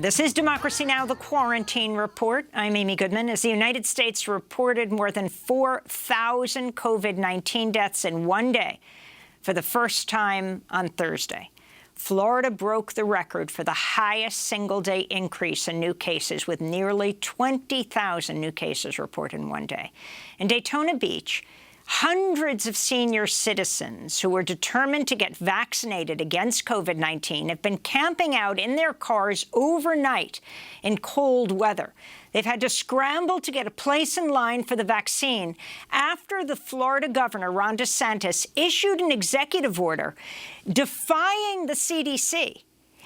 This is Democracy Now!, the Quarantine Report. I'm Amy Goodman. As the United States reported more than 4,000 COVID-19 deaths in one day for the first time on Thursday, Florida broke the record for the highest single-day increase in new cases, with nearly 20,000 new cases reported in one day. In Daytona Beach, hundreds of senior citizens who were determined to get vaccinated against COVID-19 have been camping out in their cars overnight in cold weather. They've had to scramble to get a place in line for the vaccine after the Florida Governor Ron DeSantis issued an executive order defying the CDC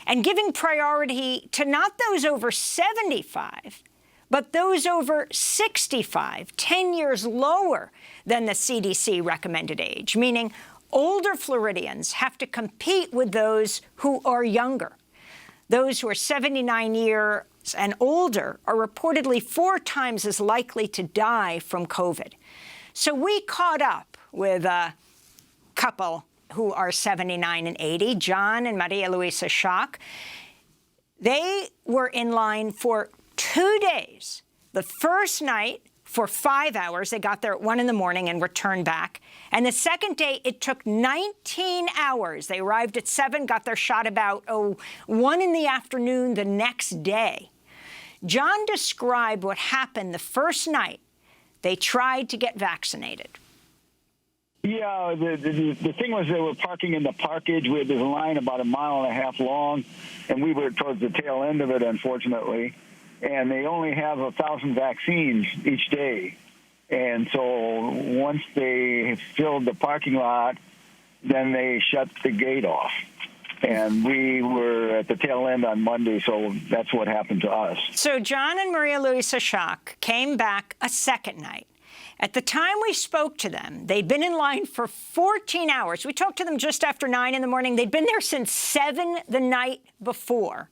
and giving priority to not those over 75, but those over 65, 10 years lower than the CDC recommended age, meaning older Floridians have to compete with those who are younger. Those who are 79 years and older are reportedly 4 times as likely to die from COVID. So we caught up with a couple who are 79 and 80, John and Maria Luisa Schoch. They were in line for 2 days. The first night, for 5 hours, they got there at 1 in the morning and returned back. And the second day, it took 19 hours. They arrived at 7, got their shot about 1 in the afternoon the next day. John described what happened the first night they tried to get vaccinated. Yeah, the thing was they were parking in the parkage. We had this line about 1.5 miles long, and we were towards the tail end of it, unfortunately. And they only have 1,000 vaccines each day. And so once they filled the parking lot, then they shut the gate off. And we were at the tail end on Monday, so that's what happened to us. So John and Maria Luisa Schoch came back a second night. At the time we spoke to them, they'd been in line for 14 hours. We talked to them just after 9 in the morning. They'd been there since 7 the night before.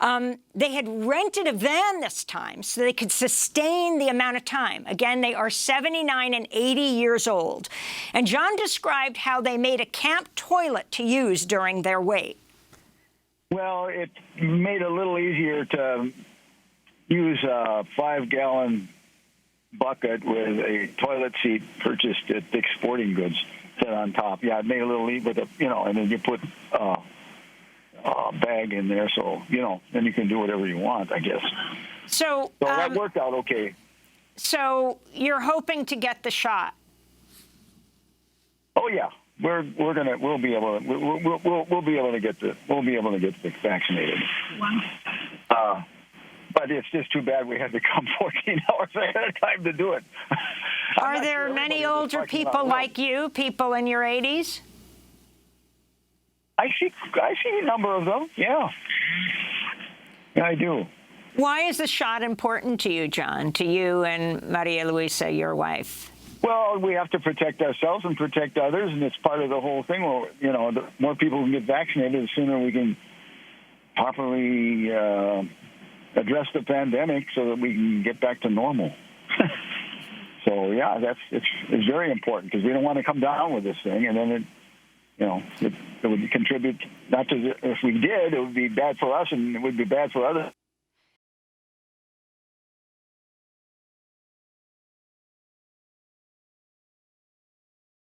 They had rented a van this time so they could sustain the amount of time. Again, they are 79 and 80 years old. And John described how they made a camp toilet to use during their wait. Well, it made it a little easier to use a 5-gallon bucket with a toilet seat purchased at Dick's Sporting Goods set on top. Yeah, it made a little easier with and then you put a bag in there, so then you can do whatever you want, I guess. So that worked out okay. So you're hoping to get the shot? Oh yeah, we'll be able to get vaccinated. But it's just too bad we had to come 14 hours ahead of time to do it. Are there many older people like you, people in your 80s? I see a number of them, yeah. Yeah, I do. Why is the shot important to you, John, to you and Maria Luisa, your wife? Well, we have to protect ourselves and protect others, and it's part of the whole thing. Well, the more people can get vaccinated, the sooner we can properly address the pandemic so that we can get back to normal. So, yeah, it's very important because we don't want to come down with this thing, and then it would contribute, not to, if we did, it would be bad for us and it would be bad for others.